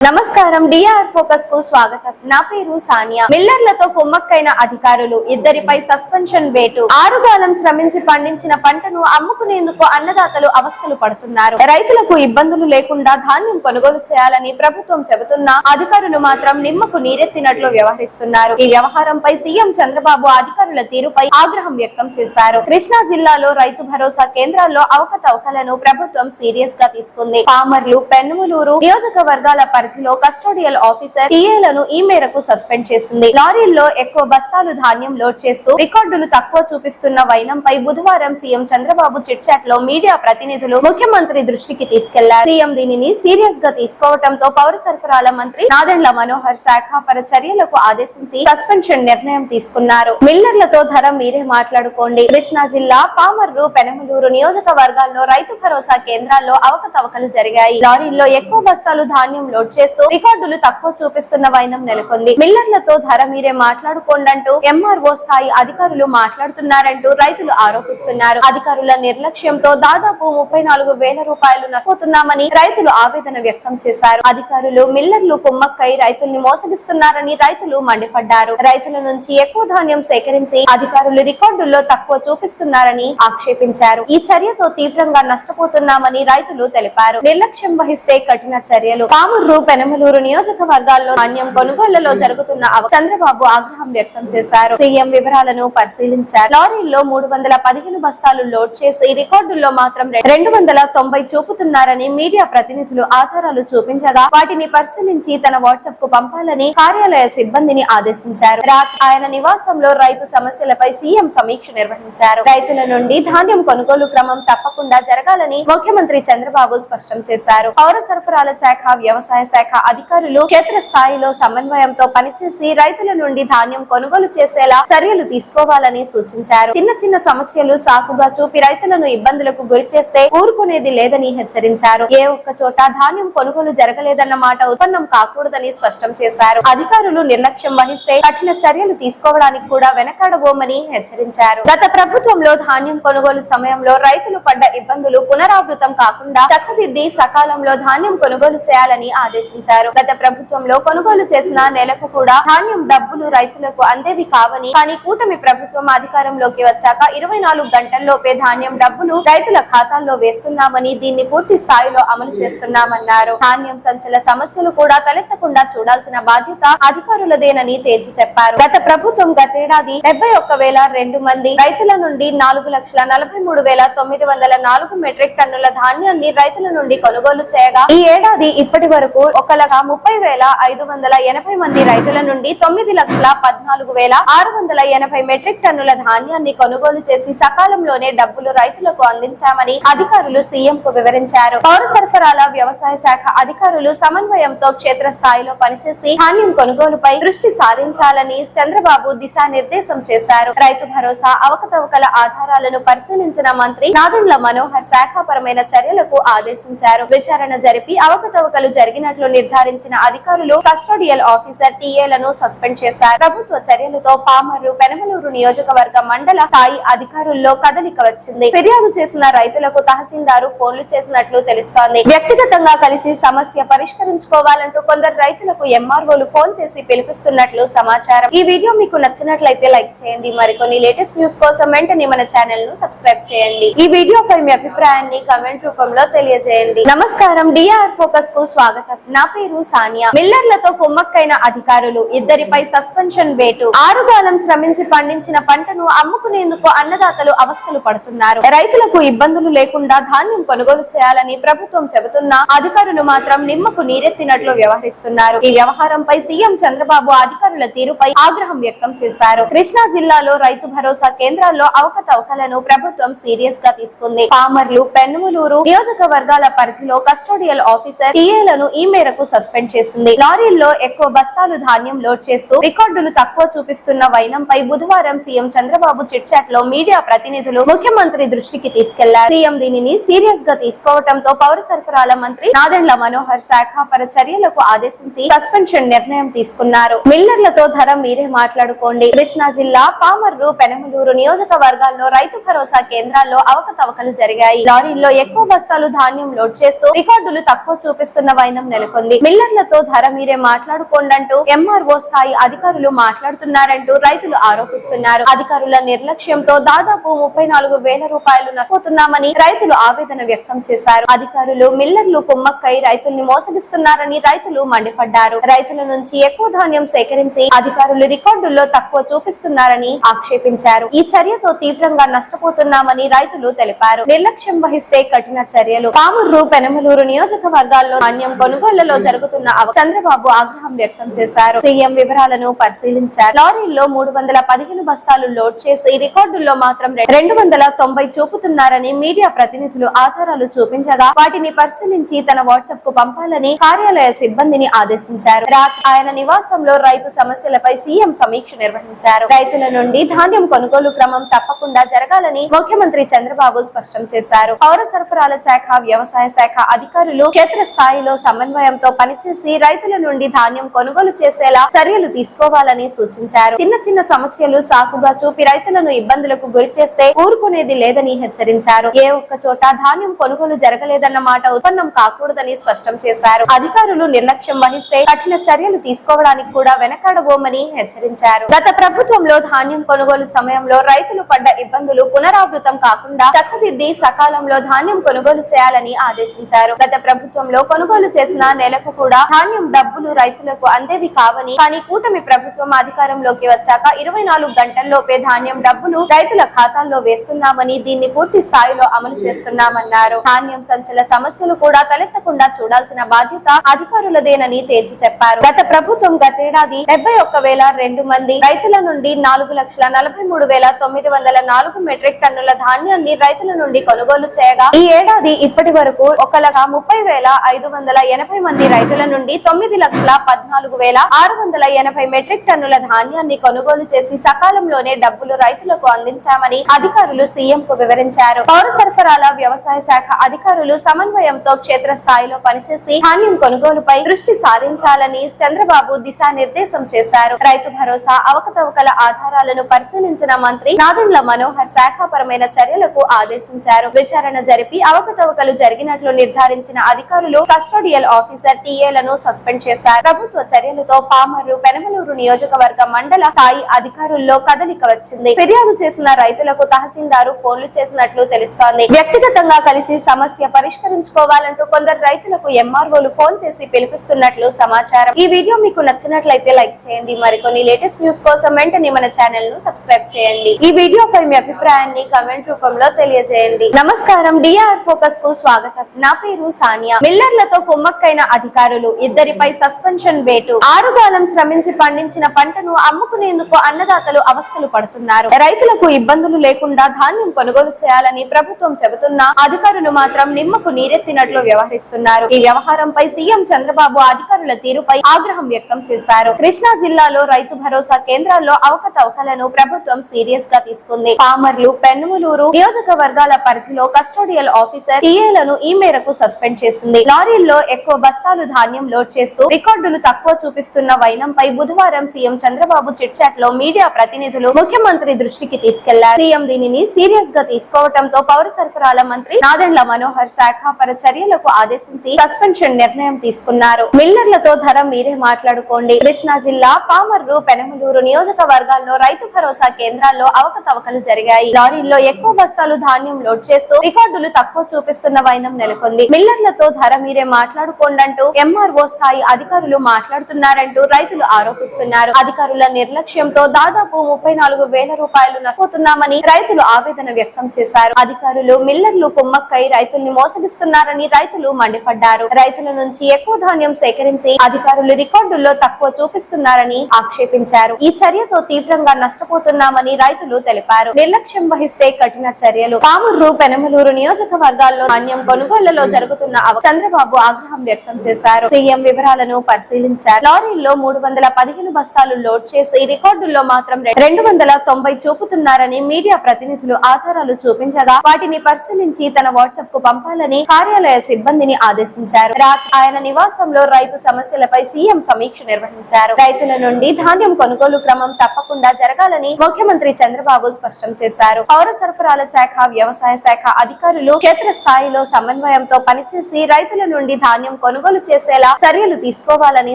నమస్కారం DR focus కు స్వాగతం. నా పేరు సానియా. మిల్లర్లతో కుమ్మక్కైన అధికారులు, ఇద్దరిపై సస్పెన్షన్ వేటు. ఆరుగాలం శ్రమించి పండించిన పంటను అమ్ముకునేందుకు అన్నదాతలు అవస్థలు పడుతున్నారు. రైతులకు ఇబ్బందులు లేకుండా ధాన్యం కొనుగోలు చేయాలని ప్రభుత్వం చెబుతున్నా అధికారులు మాత్రం నిమ్మకు నీరెత్తినట్లు వ్యవహరిస్తున్నారు. ఈ వ్యవహారంపై సీఎం చంద్రబాబు అధికారుల తీరుపై ఆగ్రహం వ్యక్తం చేశారు. కృష్ణా జిల్లాలో రైతు భరోసా కేంద్రాల్లో అవకతవకలను ప్రభుత్వం సీరియస్ గా తీసుకుంది. పామర్లు, పెన్నుమలూరు నియోజకవర్గాల పరిధిలో కస్టోడియల్ ఆఫీసర్ టీఏలను ఈ మేరకు సస్పెండ్ చేసింది. లారీల్లో ఎక్కువ బస్తాలు ధాన్యం లోడ్ చేస్తూ రికార్డులు తక్కువ చూపిస్తున్న వైనంపై బుధవారం సీఎం చంద్రబాబు చిట్ చాట్ లో మీడియా ప్రతినిధులు ముఖ్యమంత్రి దృష్టికి తీసుకెళ్లారు. సీఎం దీనిని సీరియస్ గా తీసుకోవడంతో పౌర సరఫరాల మంత్రి నాదెండ్ల మనోహర్ శాఖాపర చర్యలకు ఆదేశించి సస్పెన్షన్ నిర్ణయం తీసుకున్నారు. మిల్లర్లతో ధర మీరే మాట్లాడుకోండి. కృష్ణా జిల్లా పామర్రు, పెనమలూరు నియోజకవర్గాల్లో రైతు భరోసా కేంద్రాల్లో అవకతవకలు జరిగాయి. లారీల్లో ఎక్కువ బస్తాలు ధాన్యం లోడ్ చేస్తూ రికార్డులు తక్కువ చూపిస్తున్న వైనం నెలకొంది. మిల్లర్లతో ధర మీరే మాట్లాడుకోండంటూ ఎంఆర్ఓ స్థాయి అధికారులు మాట్లాడుతున్నారంటూ రైతులు ఆరోపిస్తున్నారు. అధికారుల నిర్లక్ష్యంతో దాదాపు 34,000 రూపాయలు నష్టపోతున్నామని రైతులు ఆవేదన వ్యక్తం చేశారు. అధికారులు, మిల్లర్లు కుమ్మక్కై రైతుల్ని మోసగిస్తున్నారని రైతులు మండిపడ్డారు. రైతుల నుంచి ఎక్కువ ధాన్యం సేకరించి అధికారులు రికార్డుల్లో తక్కువ చూపిస్తున్నారని ఆక్షేపించారు. ఈ చర్యతో తీవ్రంగా నష్టపోతున్నామని రైతులు తెలిపారు. నిర్లక్ష్యం వహిస్తే కఠిన చర్యలు. పామర్రు, పెనమలూరు నియోజకవర్గాల్లో ధాన్యం కొనుగోళ్లలో జరుగుతున్న చంద్రబాబు ఆగ్రహం వ్యక్తం చేశారు. సీఎం వివరాలను పరిశీలించారు. లారీల్లో 315 బస్తాలు లోడ్ చేసి రికార్డుల్లో మాత్రం 290 చూపుతున్నారని మీడియా ప్రతినిధులు ఆధారాలు చూపించగా వాటిని పరిశీలించి తన వాట్సాప్ కు పంపాలని కార్యాలయ సిబ్బందిని ఆదేశించారు. ఆయన నివాసంలో రైతు సమస్యలపై సీఎం సమీక్ష నిర్వహించారు. రైతుల నుండి ధాన్యం కొనుగోలు క్రమం తప్పకుండా జరగాలని ముఖ్యమంత్రి చంద్రబాబు స్పష్టం చేశారు. పౌర సరఫరాల శాఖ, వ్యవసాయ శాఖ అధికారులు క్షేత్రస్థాయిలో సమన్వయంతో పనిచేసి రైతుల నుండి ధాన్యం కొనుగోలు చేసేలా చర్యలు తీసుకోవాలని సూచించారు. చిన్న చిన్న సమస్యలు సాకుగా చూపి రైతులను ఇబ్బందులకు గురి చేస్తే ఊరుకునేది లేదని హెచ్చరించారు. ఏ ఒక్క చోట ధాన్యం కొనుగోలు జరగలేదన్న మాట ఉత్పన్నం కాకూడదని స్పష్టం చేశారు. అధికారులు నిర్లక్ష్యం వహిస్తే కఠిన చర్యలు తీసుకోవడానికి కూడా వెనకాడబోమని హెచ్చరించారు. గత ప్రభుత్వంలో ధాన్యం కొనుగోలు సమయంలో రైతులు పడ్డ ఇబ్బందులు పునరావృతం కాకుండా చక్కదిద్ది సకాలంలో ధాన్యం కొనుగోలు చేయాలని ఆదేశించారు. గత ప్రభుత్వంలో కొనుగోలు చేసిన నెలకు కూడా ధాన్యం డబ్బులు రైతులకు అందేవి కావని, కానీ కూటమి ప్రభుత్వం అధికారంలోకి వచ్చాక 24 గంటల్లోపే ధాన్యం డబ్బులు రైతుల ఖాతాల్లో వేస్తున్నామని, దీన్ని పూర్తి స్థాయిలో అమలు చేస్తున్నామన్నారు. ధాన్యం సంచుల సమస్యలు కూడా తలెత్తకుండా చూడాల్సిన బాధ్యత అధికారులదేనని తేల్చి చెప్పారు. గత ప్రభుత్వం గతేడాది 71,002 మంది రైతుల నుండి 4,43,904 మెట్రిక్ టన్నుల ధాన్యాన్ని రైతుల నుండి కొనుగోలు చేయగా ఈ ఏడాది ఇప్పటి వరకు 1,30,580 మంది రైతుల నుండి 9,14,680 మెట్రిక్ టన్నుల ధాన్యాన్ని కొనుగోలు చేసి సకాలంలోనే డబ్బులు రైతులకు అందించామని అధికారులు సీఎం కు వివరించారు. పౌర సరఫరాల, వ్యవసాయ శాఖ అధికారులు సమన్వయంతో క్షేత్రస్థాయిలో పనిచేసి ధాన్యం కొనుగోలుపై దృష్టి సారించాలని చంద్రబాబు దిశానిర్దేశం చేశారు. రైతు భరోసా అవకతవకల ఆధారాలను పరిశీలించిన మంత్రి నాదెండ్ల మనోహర్ శాఖాపరమైన చర్యలకు ఆదేశించారు. విచారణ జరిపి అవకతవకలు జరిగినట్లు నిర్ధారించిన అధికారులు కస్టోడియల్ ఆఫీసర్ టీఏలను సస్పెండ్ చేశారు. ప్రభుత్వ చర్యలతో పామర్రు, పెనమలూరు నియోజకవర్గ మండల స్థాయి అధికారుల్లో కదలిక వచ్చింది. ఫిర్యాదు చేసిన రైతులకు తహసీల్దారు ఫోన్లు చేసినట్లు తెలుస్తోంది. వ్యక్తిగతంగా కలిసి సమస్య పరిష్కరించుకోవాలంటూ కొందరు రైతులకు ఎంఆర్ఓలు ఫోన్ చేసి పిలిపిస్తున్నట్లు సమాచారం. ఈ వీడియో మీకు నచ్చినట్లయితే లైక్ చేయండి. మరికొన్ని లేటెస్ట్ న్యూస్ కోసం వెంటనే మన ఛానల్ ను సబ్స్క్రైబ్ చేయండి. ఈ వీడియోపై మీ అభిప్రాయాన్ని కామెంట్ రూపంలో తెలియజేయండి. నమస్కారం డిఆర్ ఫోకస్ కు స్వాగతం. నా పేరు సానియా. మిల్లర్లతో కుమ్మక్కైన అధికారులు, ఇద్దరిపై సస్పెన్షన్ వేటు. ఆరుగాలం శ్రమించి పండించిన పంటను అమ్ముకునేందుకు అన్నదాతలు అవస్థలు పడుతున్నారు. రైతులకు ఇబ్బందులు లేకుండా ధాన్యం కొనుగోలు చేయాలని ప్రభుత్వం చెబుతున్నా అధికారులు మాత్రం నిమ్మకు నీరెత్తినట్లు వ్యవహరిస్తున్నారు. ఈ వ్యవహారంపై సీఎం చంద్రబాబు అధికారుల తీరుపై ఆగ్రహం వ్యక్తం చేశారు. కృష్ణా జిల్లాలో రైతు భరోసా కేంద్రాల్లో అవకతవకలను ప్రభుత్వం సీరియస్ గా తీసుకుంది. పామర్లు, పెన్నుమలూరు నియోజకవర్గాల పరిధిలో కస్టోడియల్ ఆఫీసర్ టీఏలను ఈ మేరకు సస్పెండ్ చేసింది. లారీల్లో ఎక్కువ బస్తాలు ధాన్యం లోడ్ చేస్తూ రికార్డులు తక్కువ చూపిస్తున్న వైనంపై బుధవారం సీఎం చంద్రబాబు చిట్ చాట్ లో మీడియా ప్రతినిధులు ముఖ్యమంత్రి దృష్టికి తీసుకెళ్లారు. సీఎం దీనిని సీరియస్ గా తీసుకోవడంతో పౌర సరఫరాల మంత్రి నాదెండ్ల మనోహర్ శాఖాపర చర్యలకు ఆదేశించి సస్పెన్షన్ నిర్ణయం తీసుకున్నారు. మిల్లర్లతో ధర మీరే మాట్లాడుకోండి. కృష్ణా జిల్లా పామర్రు, పెనమలూరు నియోజకవర్గాల్లో రైతు భరోసా కేంద్రాల్లో అవకతవకలు జరిగాయి. లారీల్లో ఎక్కువ బస్తాలు ధాన్యం లోడ్ చేస్తూ రికార్డులు తక్కువ చూపిస్తున్న వైనం నెలకొంది. నెలకొంది. మిల్లర్లతో ధర మీరే మాట్లాడుకోండంటూ ఎంఆర్ఓ స్థాయి అధికారులు మాట్లాడుతున్నారంటూ రైతులు ఆరోపిస్తున్నారు. అధికారుల నిర్లక్ష్యంతో దాదాపు 34,000 రూపాయలు నష్టపోతున్నామని రైతులు ఆవేదన వ్యక్తం చేశారు. అధికారులు మిల్లర్లు కుమ్మక్కై రైతుల్ని మోసగిస్తున్నారని రైతులు మండిపడ్డారు. రైతుల నుంచి ఎక్కువ ధాన్యం సేకరించి అధికారులు రికార్డుల్లో తక్కువ చూపిస్తున్నారని ఆక్షేపించారు. ఈ చర్యతో తీవ్రంగా నష్టపోతున్నామని రైతులు తెలిపారు. నిర్లక్ష్యం వహిస్తే కఠిన చర్యలు. పామర్రు, పెనమలూరు నియోజకవర్గాల్లో ధాన్యం కొనుగోళ్లలో జరుగుతున్న చంద్రబాబు ఆగ్రహం వ్యక్తం చేశారు. సీఎం వివరాలను పరిశీలించారు. లారీల్లో 315 బస్తాలు లోడ్ చేసి రికార్డుల్లో మాత్రం 290 చూపుతున్నారని మీడియా ప్రతినిధులు ఆధారాలు చూపించగా వాటిని పరిశీలించి తన వాట్సాప్ కు పంపాలని కార్యాలయ సిబ్బందిని ఆదేశించారు. రాత్రి ఆయన నివాసంలో రైతు సమస్యలపై సీఎం సమీక్ష నిర్వహించారు. రైతుల నుండి ధాన్యం కొనుగోలు క్రమం తప్పకుండా జరగాలని ముఖ్యమంత్రి చంద్రబాబు స్పష్టం చేశారు. పౌర సరఫరాల శాఖ, వ్యవసాయ శాఖ అధికారులు క్షేత్రస్థాయిలో సమన్వయంతో పనిచేసి రైతుల నుండి ధాన్యం కొనుగోలు చేసేలా చర్యలు తీసుకోవాలని సూచించారు. చిన్న చిన్న సమస్యలు సాకుగా చూపి రైతులను ఇబ్బందులకు గురి చేస్తే ఊరుకునేది లేదని హెచ్చరించారు. ఏ ఒక్క చోట ధాన్యం కొనుగోలు జరగలేదన్న మాట ఉత్పన్నం కాకూడదని స్పష్టం చేశారు. అధికారులు నిర్లక్ష్యం వహిస్తే కఠిన చర్యలు తీసుకోవడానికి కూడా వెనకాడబోమని హెచ్చరించారు. గత ప్రభుత్వంలో ధాన్యం కొనుగోలు సమయంలో రైతులు పడ్డ ఇబ్బందులు పునరావృతం కాకుండా చక్కదిద్ది సకాలంలో ధాన్యం కొనుగోలు చేయాలని ఆదేశించారు. గత ప్రభుత్వంలో కొనుగోలు చేసిన నెలకు కూడా ధాన్యం డబ్బులు రైతులకు అందేవి కావని, కానీ కూటమి ప్రభుత్వం అధికారంలోకి వచ్చాక 24 గంటల్లోపే ధాన్యం డబ్బులు రైతుల ఖాతాల్లో వేస్తున్నామని, దీన్ని పూర్తి స్థాయిలో అమలు చేస్తున్నామన్నారు. ధాన్యం సంచుల సమస్యలు కూడా తలెత్తకుండా చూడాల్సిన బాధ్యత అధికారులదేనని తేల్చి చెప్పారు. గత ప్రభుత్వం గతేడాది 71,002 మంది రైతుల నుండి 4,43,904 మెట్రిక్ టన్నుల ధాన్యాన్ని రైతుల నుండి కొనుగోలు చేయగా ఈ ఏడాది ఇప్పటి వరకు 1,30,580 మంది రైతుల నుండి 9,14,680 మెట్రిక్ టన్నుల ధాన్యాన్ని కొనుగోలు చేసి సకాలంలోనే డబ్బులు రైతులకు అందించామని అధికారులు సీఎం కు వివరించారు. పౌర సరఫరాల, వ్యవసాయ శాఖ అధికారులు సమన్వయంతో క్షేత్రస్థాయిలో పనిచేసి ధాన్యం కొనుగోలుపై దృష్టి సారించాలని చంద్రబాబు దిశానిర్దేశం చేశారు. రైతు భరోసా అవకతవకల ఆధారాలను పరిశీలించిన మంత్రి నాదెండ్ల మనోహర్ శాఖాపరమైన చర్యలకు ఆదేశించారు. విచారణ జరిపి అవకతవకలు జరిగినట్లు నిర్ధారించిన అధికారులు కస్టోడియల్ ఆఫీసర్ టీఏలను సస్పెండ్ చేశారు. ప్రభుత్వ చర్యలతో పామర్రు, పెనమలూరు నియోజకవర్గ మండల స్థాయి అధికారుల్లో కదలిక వచ్చింది. ఫిర్యాదు చేసిన రైతులకు తహసీల్దారు ఫోన్లు చేసినట్లు తెలుస్తోంది. వ్యక్తిగతంగా కలిసి సమస్య పరిష్కరించుకోవాలంటూ కొందరు రైతులకు ఎంఆర్ఓలు ఫోన్ చేసి పిలిపిస్తున్నట్లు సమాచారం. ఈ వీడియో మీకు నచ్చినట్లయితే లైక్ చేయండి. మరికొన్ని లేటెస్ట్ న్యూస్ కోసం వెంటనే మన ఛానల్ ను సబ్స్క్రైబ్ చేయండి. ఈ వీడియోపై మీ అభిప్రాయాన్ని కామెంట్ రూపంలో తెలియజేయండి. నమస్కారం, డిఆర్ ఫోకస్ కు స్వాగతం. నా పేరు సానియా. మిల్లర్లతో కుమ్మక్కైన అధికారులు, ఇద్దరిపై సస్పెన్షన్ వేటు. ఆరుగాలం శ్రమించి పండించిన పంటను అమ్ముకునేందుకు అన్నదాతలు అవస్థలు పడుతున్నారు. రైతులకు ఇబ్బందులు లేకుండా ధాన్యం కొనుగోలు చేయాలని ప్రభుత్వం చెబుతున్నా అధికారులు మాత్రం నిమ్మకు నీరెత్తినట్లు వ్యవహరిస్తున్నారు. ఈ వ్యవహారంపై సీఎం చంద్రబాబు అధికారుల తీరుపై ఆగ్రహం వ్యక్తం చేశారు. కృష్ణా జిల్లాలో రైతు భరోసా కేంద్రాల్లో అవకతవకలను ప్రభుత్వం సీరియస్ గా తీసుకుంది. పామర్లు, పెన్నమలూరు నియోజకవర్గాల పరిధిలో కస్టోడియల్ ఆఫీసర్ టీఏలను ఈ మేరకు సస్పెండ్ చేసింది. లారీల్లో ఎక్కువ బస్తాలు ధాన్యం లోడ్ చేస్తూ రికార్డులు తక్కువ చూపిస్తున్న వైనంపై బుధవారం సీఎం చంద్రబాబు చిట్చాట్ లో మీడియా ప్రతినిధులు ముఖ్యమంత్రి దృష్టికి తీసుకెళ్లారు. సీఎం దీనిని సీరియస్ గా తీసుకోవడంతో పౌర సరఫరాల మంత్రి నాదెండ్ల మనోహర్ శాఖాపర చర్యలకు ఆదేశించి సస్పెన్షన్ నిర్ణయం తీసుకున్నారు. మిల్లర్లతో ధర మీరే మాట్లాడుకోండి. కృష్ణా జిల్లా పామర్రు, పెనమలూరు నియోజకవర్గాల్లో రైతు భరోసా కేంద్రాల్లో అవకతవకలు జరిగాయి. లారీల్లో ఎక్కువ బస్తాలు ధాన్యం లోడ్ చేస్తూ రికార్డులు తక్కువ చూపిస్తున్న వైనం నెలకొంది. మిల్లర్లతో ధర మీరే మాట్లాడుకోండంటూ ఎంఆర్ఓ స్థాయి అధికారులు మాట్లాడుతున్నారంటూ రైతులు ఆరోపిస్తున్నారు. అధికారుల నిర్లక్ష్యంతో దాదాపు 34,000 రూపాయలు నష్టపోతున్నామని రైతులు ఆవేదన వ్యక్తం చేశారు. అధికారులు మిల్లర్లు కుమ్మక్కై రైతుల్ని మోసగిస్తున్నారని రైతులు మండిపడ్డారు. రైతుల నుంచి ఎక్కువ ధాన్యం సేకరించి అధికారులు రికార్డుల్లో తక్కువ చూపిస్తున్నారని ఆక్షేపించారు. ఈ చర్యతో తీవ్రంగా నష్టపోతున్నామని రైతులు తెలిపారు. నిర్లక్ష్యం వహిస్తే కఠిన చర్యలు. పామర్రు, పెనమలూరు నియోజకవర్గాల్లో ధాన్యం కొనుగోళ్లలో జరుగుతున్న చంద్రబాబు ఆగ్రహం వ్యక్తం చేశారు. సీఎం వివరాలను పరిశీలించారు. లారీల్లో 315 బస్తాలు లోడ్ చేసి రికార్డుల్లో మాత్రం 290 చూపుతున్నారని మీడియా ప్రతినిధులు ఆధారాలు చూపించగా వాటిని పరిశీలించి తన వాట్సాప్ కు పంపాలని కార్యాలయ సిబ్బందిని ఆదేశించారు. రాత్రి ఆయన నివాసంలో రైతు సమస్యలపై సీఎం సమీక్ష నిర్వహించారు. రైతుల నుండి ధాన్యం కొనుగోలు క్రమం తప్పకుండా జరగాలని ముఖ్యమంత్రి చంద్రబాబు స్పష్టం చేశారు. పౌర సరఫరాల శాఖ, వ్యవసాయ శాఖ అధికారులు క్షేత్రస్థాయిలో సమన్వయంతో పనిచేసి రైతుల నుండి ధాన్యం కొనుగోలు కొనుగోలు చేసేలా చర్యలు తీసుకోవాలని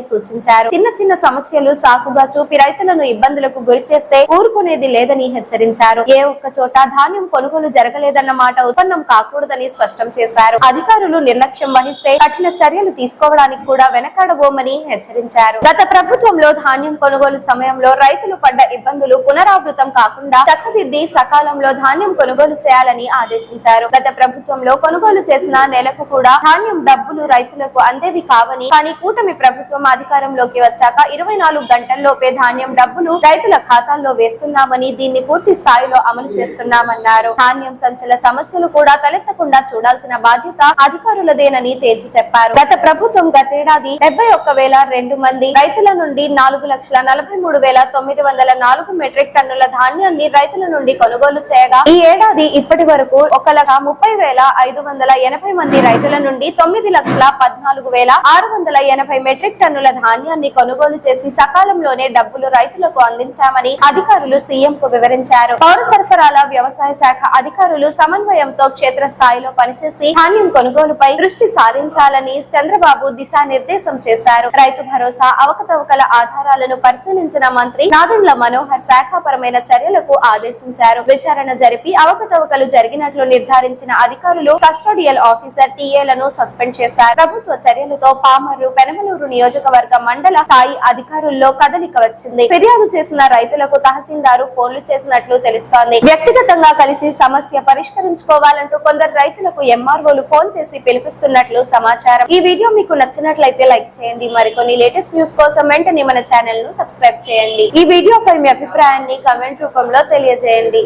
సూచించారు. చిన్న చిన్న సమస్యలు సాకుగా చూపి రైతులను ఇబ్బందులకు గురి చేస్తే ఊరుకునేది లేదని హెచ్చరించారు. ఏ ఒక్క చోట ధాన్యం కొనుగోలు జరగలేదన్న మాట ఉత్పన్నం కాకూడదని స్పష్టం చేశారు. అధికారులు నిర్లక్ష్యం వహిస్తే కఠిన చర్యలు తీసుకోవడానికి కూడా వెనకాడబోమని హెచ్చరించారు. గత ప్రభుత్వంలో ధాన్యం కొనుగోలు సమయంలో రైతులు పడ్డ ఇబ్బందులు పునరావృతం కాకుండా చక్కదిద్ది సకాలంలో ధాన్యం కొనుగోలు చేయాలని ఆదేశించారు. గత ప్రభుత్వంలో కొనుగోలు చేసిన నెలకు కూడా ధాన్యం డబ్బులు రైతులకు అందేవి కావని, కానీ కూటమి ప్రభుత్వం అధికారంలోకి వచ్చాక 24 గంటల్లోపే ధాన్యం డబ్బులు రైతుల ఖాతాల్లో వేస్తున్నామని, దీన్ని పూర్తి స్థాయిలో అమలు చేస్తున్నామన్నారు. ధాన్యం సంచుల సమస్యలు కూడా తలెత్తకుండా చూడాల్సిన బాధ్యత అధికారులదేనని తేల్చి చెప్పారు. గత ప్రభుత్వం గతేడాది 71,002 మంది రైతుల నుండి 4,43,904 మెట్రిక్ టన్నుల ధాన్యాన్ని రైతుల నుండి కొనుగోలు చేయగా, ఈ ఏడాది ఇప్పటి వరకు 1,30,580 మంది రైతుల నుండి 9,14,680 మెట్రిక్ టన్నుల ధాన్యాన్ని కొనుగోలు చేసి సకాలంలోనే డబ్బులు రైతులకు అందించామని అధికారులు సీఎం కు వివరించారు. పౌర సరఫరాల వ్యవసాయ శాఖ అధికారులు సమన్వయంతో క్షేత్రస్థాయిలో పనిచేసి ధాన్యం కొనుగోలుపై దృష్టి సారించాలని చంద్రబాబు దిశానిర్దేశం చేశారు. రైతు భరోసా అవకతవకల ఆధారాలను పరిశీలించిన మంత్రి నాదెండ్ల మనోహర్ శాఖాపరమైన చర్యలకు ఆదేశించారు. విచారణ జరిపి అవకతవకలు జరిగినట్లు నిర్ధారించిన అధికారులు కస్టోడియల్ ఆఫీసర్ టీఏలను సస్పెండ్ చేశారు. ప్రభుత్వ చర్యలతో పామర్రు, పెనమలూరు నియోజకవర్గ మండల స్థాయి అధికారుల్లో కదలిక వచ్చింది. ఫిర్యాదు చేసిన రైతులకు తహసీల్దారు ఫోన్లు చేసినట్లు తెలుస్తోంది. వ్యక్తిగతంగా కలిసి సమస్య పరిష్కరించుకోవాలంటూ కొందరు రైతులకు ఎంఆర్ఓలు ఫోన్ చేసి పిలిపిస్తున్నట్లు సమాచారం. ఈ వీడియో మీకు నచ్చినట్లయితే లైక్ చేయండి. మరికొన్ని లేటెస్ట్ న్యూస్ కోసం వెంటనే మన ఛానల్ ను సబ్స్క్రైబ్ చేయండి. ఈ వీడియోపై మీ అభిప్రాయాన్ని కామెంట్ రూపంలో తెలియజేయండి.